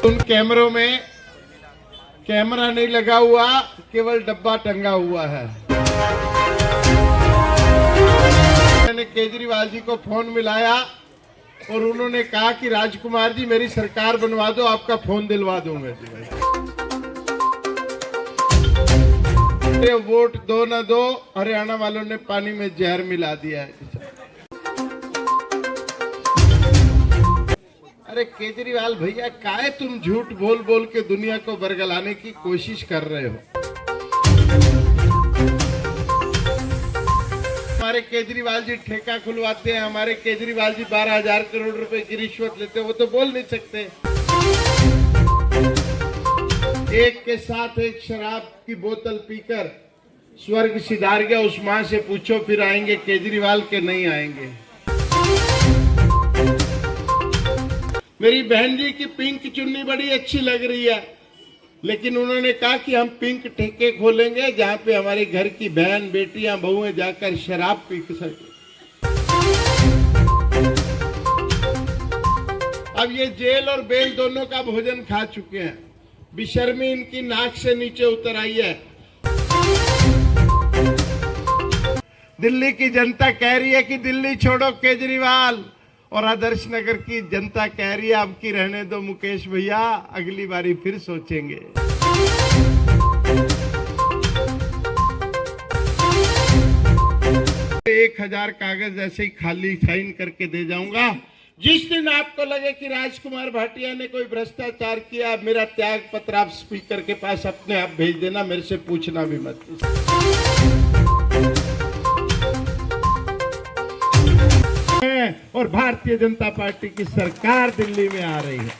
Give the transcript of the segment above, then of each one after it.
उन कैमरों में कैमरा नहीं लगा हुआ, केवल डब्बा टंगा हुआ है। मैंने केजरीवाल जी को फोन मिलाया और उन्होंने कहा कि राजकुमार जी मेरी सरकार बनवा दो, आपका फोन दिलवा दूंगा जी भाई। वोट दो ना दो, हरियाणा वालों ने पानी में जहर मिला दिया है। अरे केजरीवाल भैया, काहे तुम झूठ बोल बोल के दुनिया को बरगलाने की कोशिश कर रहे हो। हमारे केजरीवाल जी ठेका खुलवाते हैं, हमारे केजरीवाल जी 12,000 करोड़ रुपए की रिश्वत लेते हैं, वो तो बोल नहीं सकते। एक के साथ एक शराब की बोतल पीकर स्वर्ग सिधार गया, उस मां से पूछो फिर आएंगे केजरीवाल के नहीं आएंगे। मेरी बहन जी की पिंक चुन्नी बड़ी अच्छी लग रही है, लेकिन उन्होंने कहा कि हम पिंक ठेके खोलेंगे जहां पे हमारे घर की बहन बेटियां बहुएं जाकर शराब पी सके। अब ये जेल और बेल दोनों का भोजन खा चुके हैं, बेशर्मी इनकी नाक से नीचे उतर आई है। दिल्ली की जनता कह रही है कि दिल्ली छोड़ो केजरीवाल, और आदर्श नगर की जनता कह रही है अब की रहने दो मुकेश भैया, अगली बारी फिर सोचेंगे। 1,000 कागज ऐसे ही खाली साइन करके दे जाऊंगा। जिस दिन आपको लगे कि राजकुमार भाटिया ने कोई भ्रष्टाचार किया, मेरा त्याग पत्र आप स्पीकर के पास अपने आप भेज देना, मेरे से पूछना भी मत। और भारतीय जनता पार्टी की सरकार दिल्ली में आ रही है।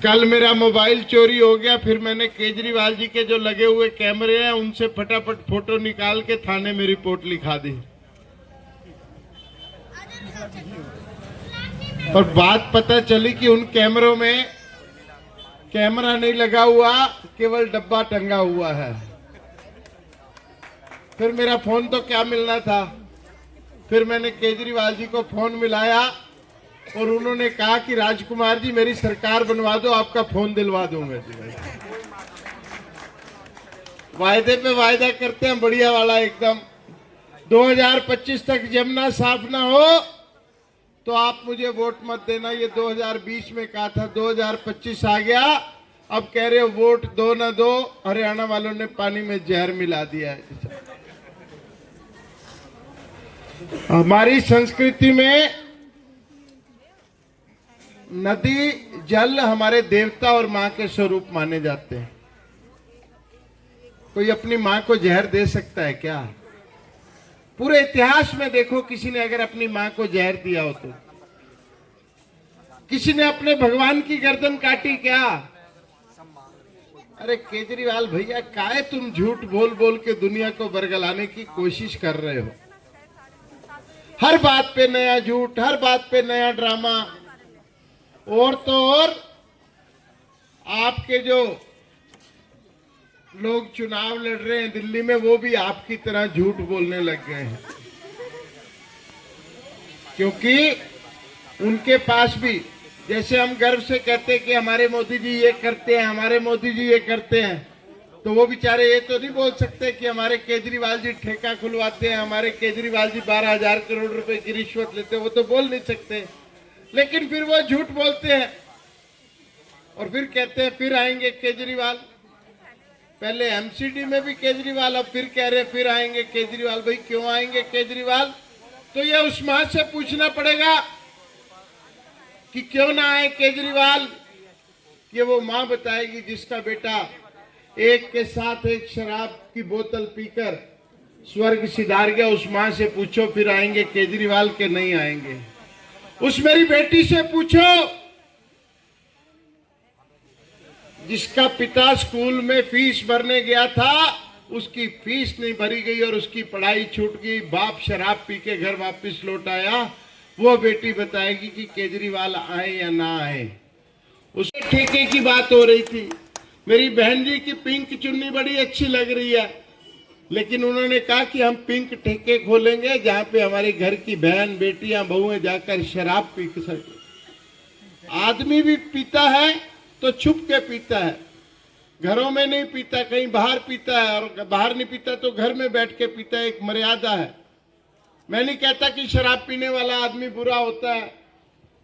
कल मेरा मोबाइल चोरी हो गया, फिर मैंने केजरीवाल जी के जो लगे हुए कैमरे हैं उनसे फटाफट फोटो निकाल के थाने में रिपोर्ट लिखा दी। और बात पता चली कि उन कैमरों में कैमरा नहीं लगा हुआ, केवल डब्बा टंगा हुआ है। फिर मेरा फोन तो क्या मिलना था। फिर मैंने केजरीवाल जी को फोन मिलाया और उन्होंने कहा कि राजकुमार जी मेरी सरकार बनवा दो, आपका फोन दिलवा दूंगा जी भाई। वायदे पे वायदा करते हैं बढ़िया वाला एकदम। 2025 तक जमुना साफ ना हो तो आप मुझे वोट मत देना। ये 2020 में कहा था, 2025 आ गया, अब कह रहे हो वोट दो ना दो, हरियाणा वालों ने पानी में जहर मिला दिया है। हमारी संस्कृति में नदी जल हमारे देवता और मां के स्वरूप माने जाते हैं। कोई अपनी मां को जहर दे सकता है क्या? पूरे इतिहास में देखो, किसी ने अगर अपनी मां को जहर दिया हो तो? किसी ने अपने भगवान की गर्दन काटी क्या? अरे केजरीवाल भैया, काहे तुम झूठ बोल बोल के दुनिया को बरगलाने की कोशिश कर रहे हो। हर बात पे नया झूठ, हर बात पे नया ड्रामा। और तो और आपके जो लोग चुनाव लड़ रहे हैं दिल्ली में, वो भी आपकी तरह झूठ बोलने लग गए हैं, क्योंकि उनके पास भी, जैसे हम गर्व से कहते हैं कि हमारे मोदी जी ये करते हैं, हमारे मोदी जी ये करते हैं, तो वो बेचारे ये तो नहीं बोल सकते कि हमारे केजरीवाल जी ठेका खुलवाते हैं, हमारे केजरीवाल जी 12,000 करोड़ रुपए की रिश्वत लेते हैं, वो तो बोल नहीं सकते। लेकिन फिर वो झूठ बोलते हैं और फिर कहते हैं फिर आएंगे केजरीवाल। पहले एमसीडी में भी केजरीवाल, अब फिर कह रहे फिर आएंगे केजरीवाल। भाई क्यों आएंगे केजरीवाल? तो ये उस मां से पूछना पड़ेगा कि क्यों ना आए केजरीवाल। ये वो मां बताएगी जिसका बेटा एक के साथ एक शराब की बोतल पीकर स्वर्ग सिधार गया, उस मां से पूछो फिर आएंगे केजरीवाल के नहीं आएंगे। उस मेरी बेटी से पूछो जिसका पिता स्कूल में फीस भरने गया था, उसकी फीस नहीं भरी गई और उसकी पढ़ाई छूट गई, बाप शराब पी के घर वापस लौट आया। वो बेटी बताएगी कि केजरीवाल आए या ना आए। उसके ठेके की बात हो रही थी। मेरी बहन जी की पिंक चुन्नी बड़ी अच्छी लग रही है, लेकिन उन्होंने कहा कि हम पिंक ठेके खोलेंगे जहां पे हमारे घर की बहन बेटियां बहुएं जाकर शराब पी सके। आदमी भी पीता है तो छुप के पीता है, घरों में नहीं पीता, कहीं बाहर पीता है, और बाहर नहीं पीता तो घर में बैठ के पीता है। एक मर्यादा है। मैं नहीं कहता कि शराब पीने वाला आदमी बुरा होता है,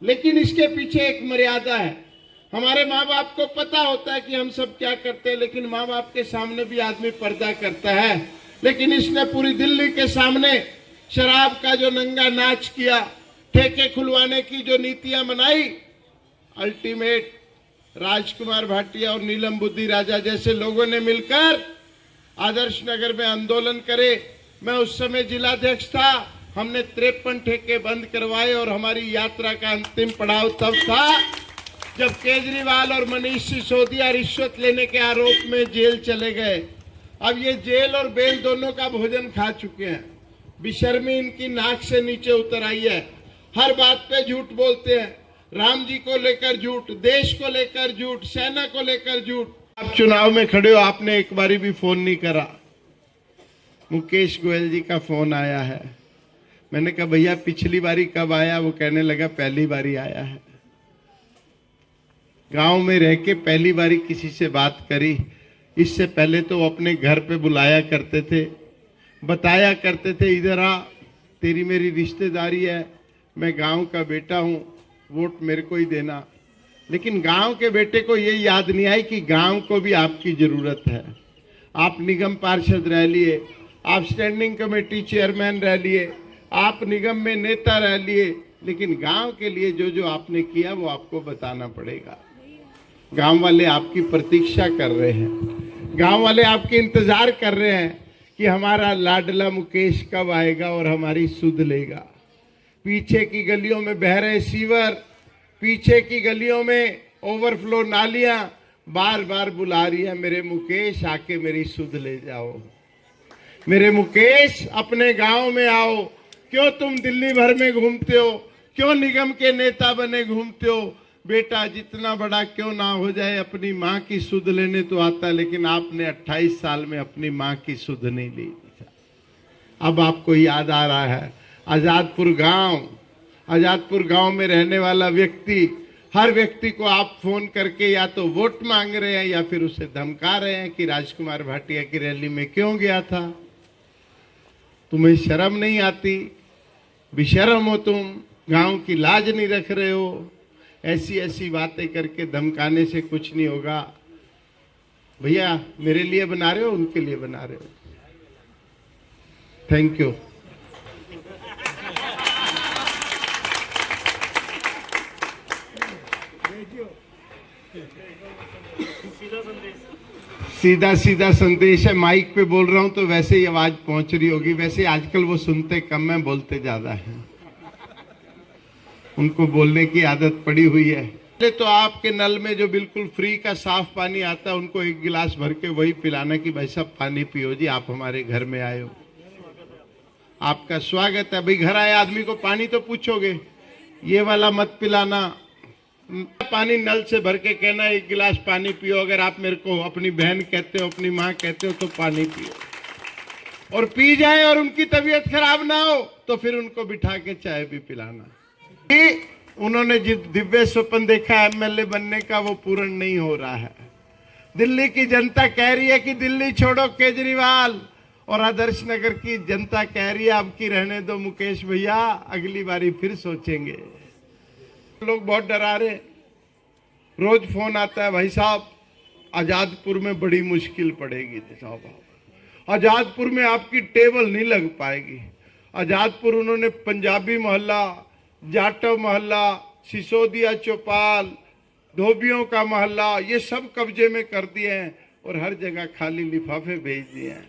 लेकिन इसके पीछे एक मर्यादा है। हमारे माँ बाप को पता होता है कि हम सब क्या करते हैं, लेकिन माँ बाप के सामने भी आदमी पर्दा करता है। लेकिन इसने पूरी दिल्ली के सामने शराब का जो नंगा नाच किया, ठेके खुलवाने की जो नीतियां बनाई, अल्टीमेट राजकुमार भाटिया और नीलम बुद्धि राजा जैसे लोगों ने मिलकर आदर्श नगर में आंदोलन करे। मैं उस समय जिलाध्यक्ष था। हमने 53 ठेके बंद करवाए और हमारी यात्रा का अंतिम पड़ाव तब था जब केजरीवाल और मनीष सिसोदिया रिश्वत लेने के आरोप में जेल चले गए। अब ये जेल और बेल दोनों का भोजन खा चुके हैं। बेशर्मी इनकी नाक से नीचे उतर आई है। हर बात पे झूठ बोलते हैं। राम जी को लेकर झूठ, देश को लेकर झूठ, सेना को लेकर झूठ। आप चुनाव में खड़े हो, आपने एक बारी भी फोन नहीं करा। मुकेश गोयल जी का फोन आया है। मैंने कहा भैया पिछली बारी कब आया? वो कहने लगा पहली बारी आया है। गांव में रह के पहली बारी किसी से बात करी। इससे पहले तो वो अपने घर पे बुलाया करते थे, बताया करते थे इधर आ, तेरी मेरी रिश्तेदारी है, मैं गांव का बेटा हूं, वोट मेरे को ही देना। लेकिन गांव के बेटे को ये याद नहीं आई कि गांव को भी आपकी जरूरत है। आप निगम पार्षद रह लिए, आप स्टैंडिंग कमेटी चेयरमैन रह लिए, आप निगम में नेता रह लिए, लेकिन गांव के लिए जो जो आपने किया वो आपको बताना पड़ेगा। गांव वाले आपकी प्रतीक्षा कर रहे हैं, गांव वाले आपके इंतजार कर रहे हैं कि हमारा लाडला मुकेश कब आएगा और हमारी सुध लेगा। पीछे की गलियों में बह रहे सीवर, पीछे की गलियों में ओवरफ्लो नालियां बार बार बुला रही है, मेरे मुकेश आके मेरी सुध ले जाओ, मेरे मुकेश अपने गांव में आओ। क्यों तुम दिल्ली भर में घूमते हो? क्यों निगम के नेता बने घूमते हो? बेटा जितना बड़ा क्यों ना हो जाए, अपनी माँ की सुध लेने तो आता है, लेकिन आपने 28 साल में अपनी माँ की सुध नहीं ली। अब आपको याद आ रहा है आजादपुर गांव में रहने वाला व्यक्ति, हर व्यक्ति को आप फोन करके या तो वोट मांग रहे हैं या फिर उसे धमका रहे हैं कि राजकुमार भाटिया की रैली में क्यों गया था? तुम्हें शर्म नहीं आती? बेशर्म हो तुम, गांव की लाज नहीं रख रहे हो। ऐसी ऐसी बातें करके धमकाने से कुछ नहीं होगा। भैया मेरे लिए बना रहे हो, उनके लिए बना रहे हो। Thank you. सीधा संदेश है। माइक पे बोल रहा हूं तो वैसे ही आवाज पहुंच रही होगी। वैसे आजकल वो सुनते कम है, बोलते ज्यादा है। उनको बोलने की आदत पड़ी हुई है। पहले तो आपके नल में जो बिल्कुल फ्री का साफ पानी आता है, उनको एक गिलास भर के वही पिलाना कि भाई साहब पानी पियो जी, आप हमारे घर में आए हो, आपका स्वागत है। भाई घर आए आदमी को पानी तो पूछोगे, ये वाला मत पिलाना। पानी नल से भर के कहना एक गिलास पानी पियो। अगर आप मेरे को अपनी बहन कहते हो, अपनी माँ कहते हो तो पानी पियो। और पी जाए और उनकी तबीयत खराब ना हो तो फिर उनको बिठा के चाय भी पिलाना। उन्होंने जिस दिव्य स्वप्न देखा एमएलए बनने का, वो पूर्ण नहीं हो रहा है। दिल्ली की जनता कह रही है कि दिल्ली छोड़ो केजरीवाल, और आदर्श नगर की जनता कह रही है अब की रहने दो मुकेश भैया, अगली बारी फिर सोचेंगे। लोग बहुत डरा रहे, रोज फोन आता है भाई साहब आजादपुर में बड़ी मुश्किल पड़ेगी साहब, आजादपुर में आपकी टेबल नहीं लग पाएगी। आजादपुर उन्होंने पंजाबी मोहल्ला, जाटव मोहल्ला, सिसोदिया चौपाल, धोबियों का मोहल्ला, ये सब कब्जे में कर दिए हैं और हर जगह खाली लिफाफे भेज दिए हैं।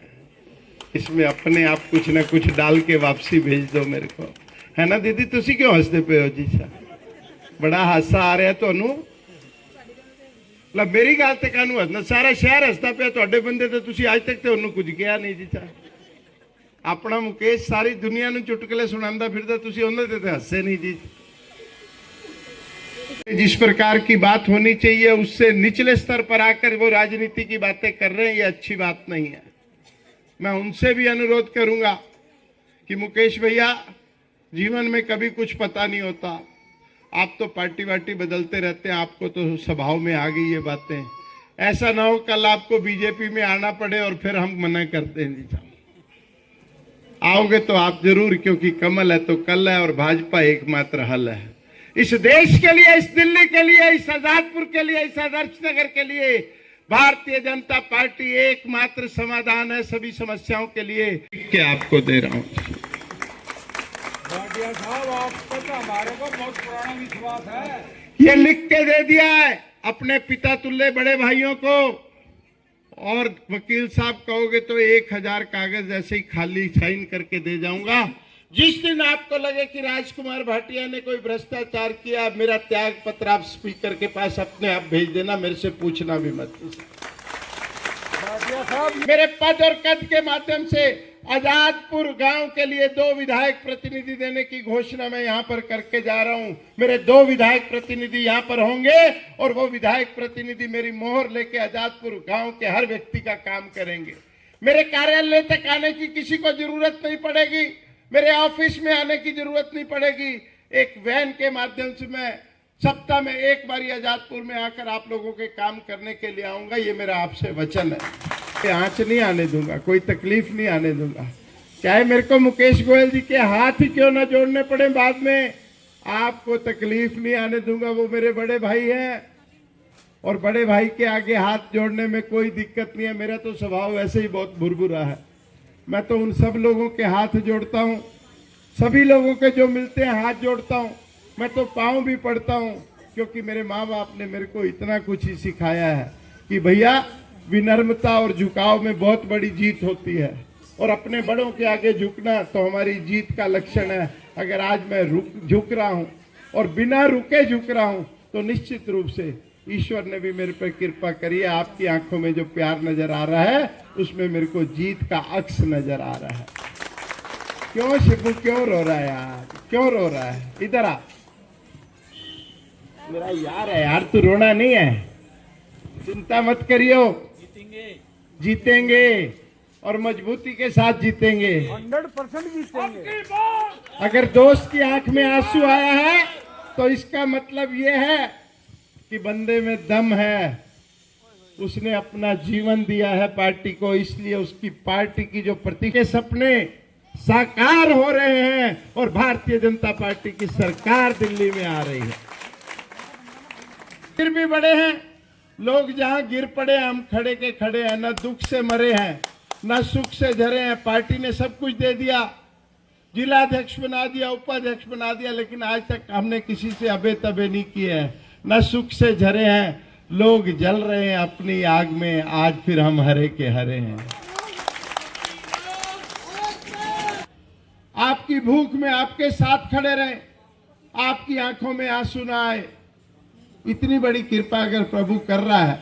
इसमें अपने आप कुछ ना कुछ डाल के वापसी भेज दो मेरे को, है ना दीदी? तुसी क्यों हंसते पे हो जी? बड़ा हासा आ रहा ਤੁਹਾਨੂੰ? मेरी गल ते कानू हसना, सारा शहर हसता पे ਤੁਹਾਡੇ ਬੰਦੇ ਤੇ ਤੁਸੀਂ ਅੱਜ ਤੱਕ ਤੇ ਉਹਨੂੰ ਕੁਝ ਕਿਹਾ नहीं जी। अपना मुकेश सारी दुनिया ਨੂੰ चुटकुले सुनांदा फिरदा, ਤੁਸੀਂ ਉਹਨਾਂ ਤੇ हंसे नहीं जी। जिस प्रकार की बात होनी चाहिए उससे निचले स्तर पर आकर वो राजनीति की बातें कर रहे हैं, ये अच्छी बात नहीं है। मैं उनसे भी अनुरोध करूंगा कि मुकेश भैया, जीवन में कभी कुछ पता नहीं होता, आप तो पार्टी वार्टी बदलते रहते हैं, आपको तो स्वभाव में आ गई ये बातें। ऐसा ना हो कल आपको बीजेपी में आना पड़े और फिर हम मना करते हैं। जी साहब, आओगे तो आप जरूर, क्योंकि कमल है तो कल है और भाजपा एकमात्र हल है। इस देश के लिए, इस दिल्ली के लिए, इस आजादपुर के लिए, इस आदर्श नगर के लिए भारतीय जनता पार्टी एकमात्र समाधान है सभी समस्याओं के लिए। क्या आपको दे रहा हूं भाटिया साहब, आपका तो हमारे को बहुत पुराना विश्वास है। ये लिख के दे दिया है अपने पिता तुल्य बड़े भाइयों को, और वकील साहब कहोगे तो 1000 कागज ऐसे ही खाली साइन करके दे जाऊंगा। जिस दिन आपको लगे कि राजकुमार भाटिया ने कोई भ्रष्टाचार किया, मेरा त्याग पत्र आप स्पीकर के पास अपने आप भेज देना, मेरे से पूछना भी मत। भाटिया साहब, मेरे पद और कद के माध्यम से आजादपुर गांव के लिए 2 विधायक प्रतिनिधि देने की घोषणा मैं यहां पर करके जा रहा हूं। मेरे 2 विधायक प्रतिनिधि यहां पर होंगे और वो विधायक प्रतिनिधि मेरी मोहर लेके आजादपुर गांव के हर व्यक्ति का काम करेंगे। मेरे कार्यालय तक आने की किसी को जरूरत नहीं पड़ेगी, मेरे ऑफिस में आने की जरूरत नहीं पड़ेगी। एक वैन के माध्यम से मैं सप्ताह में एक बार आजादपुर में आकर आप लोगों के काम करने के लिए आऊंगा। ये मेरा आपसे वचन है। आंच नहीं आने दूंगा, कोई तकलीफ नहीं आने दूंगा, चाहे मेरे को मुकेश गोयल जी के हाथ ही क्यों ना जोड़ने पड़े बाद में, आपको तकलीफ नहीं आने दूंगा। वो मेरे बड़े भाई हैं और बड़े भाई के आगे हाथ जोड़ने में कोई दिक्कत नहीं है। मेरा तो स्वभाव वैसे ही बहुत भुरभुरा है। मैं तो उन सब लोगों के हाथ जोड़ता हूँ, सभी लोगों के जो मिलते हैं हाथ जोड़ता हूँ। मैं तो पाँव भी पड़ता हूँ, क्योंकि मेरे माँ बाप ने मेरे को इतना कुछ ही सिखाया है कि भैया विनम्रता और झुकाव में बहुत बड़ी जीत होती है, और अपने बड़ों के आगे झुकना तो हमारी जीत का लक्षण है। अगर आज मैं झुक रहा हूँ और बिना रुके झुक रहा हूँ तो निश्चित रूप से ईश्वर ने भी मेरे पर कृपा करी है। आपकी आंखों में जो प्यार नजर आ रहा है उसमें मेरे को जीत का अक्स नजर आ रहा है। क्यों शिबू, क्यों रो रहा है यार, क्यों रो रहा है? इधर आ, मेरा यार है यार, तू रोना नहीं है, चिंता मत करियो, जीतेंगे और मजबूती के साथ जीतेंगे। 100% जीतेंगे। अगर दोस्त की आंख में आंसू आया है तो इसका मतलब यह है कि बंदे में दम है, उसने अपना जीवन दिया है पार्टी को, इसलिए उसकी पार्टी की जो प्रतीक के सपने साकार हो रहे हैं और भारतीय जनता पार्टी की सरकार दिल्ली में आ रही है। फिर भी बड़े हैं लोग, जहां गिर पड़े हम खड़े के खड़े हैं, न दुख से मरे हैं न सुख से झरे हैं। पार्टी ने सब कुछ दे दिया, जिलाध्यक्ष बना दिया, उपाध्यक्ष बना दिया, लेकिन आज तक हमने किसी से अबे तबे नहीं किए हैं, न सुख से झरे हैं। लोग जल रहे हैं अपनी आग में, आज फिर हम हरे के हरे हैं। आपकी भूख में आपके साथ खड़े रहे, आपकी आंखों में आंसू ना आए। इतनी बड़ी कृपा अगर प्रभु कर रहा है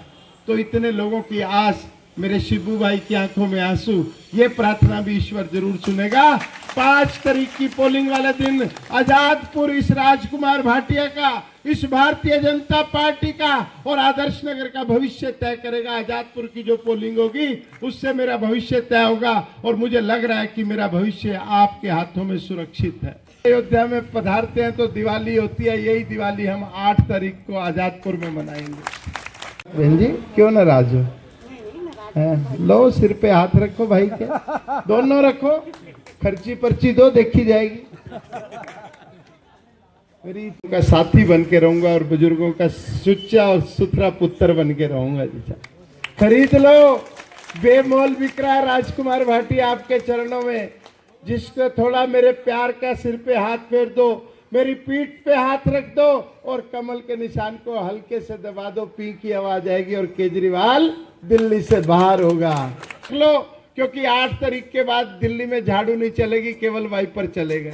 तो इतने लोगों की आस, मेरे शिबू भाई की आंखों में आंसू, ये प्रार्थना भी ईश्वर जरूर सुनेगा। 5 तारीख की पोलिंग वाले दिन आजादपुर इस राजकुमार भाटिया का, इस भारतीय जनता पार्टी का और आदर्श नगर का भविष्य तय करेगा। आजादपुर की जो पोलिंग होगी उससे मेरा भविष्य तय होगा, और मुझे लग रहा है कि मेरा भविष्य आपके हाथों में सुरक्षित है। अयोध्या में पधारते हैं तो दिवाली होती है, यही दिवाली हम 8 तारीख को आजादपुर में मनाएंगे। बहन जी क्यों नाराज हो? लो सिर पे हाथ रखो भाई के, दोनों रखो, खर्ची पर्ची दो, देखी जाएगी। मेरी का साथी बन के रहूंगा और बुजुर्गों का सुच्चा और सुथरा पुत्र बन के रहूंगा। जी खरीद लो, बेमोल बिक रहा है राजकुमार भाटिया आपके चरणों में। जिसको थोड़ा मेरे प्यार का सिर पे हाथ फेर दो, मेरी पीठ पे हाथ रख दो और कमल के निशान को हल्के से दबा दो, पी की आवाज आएगी और केजरीवाल दिल्ली से बाहर होगा। लो, क्योंकि 8 तारीख के बाद दिल्ली में झाड़ू नहीं चलेगी, केवल वाइपर चलेगा।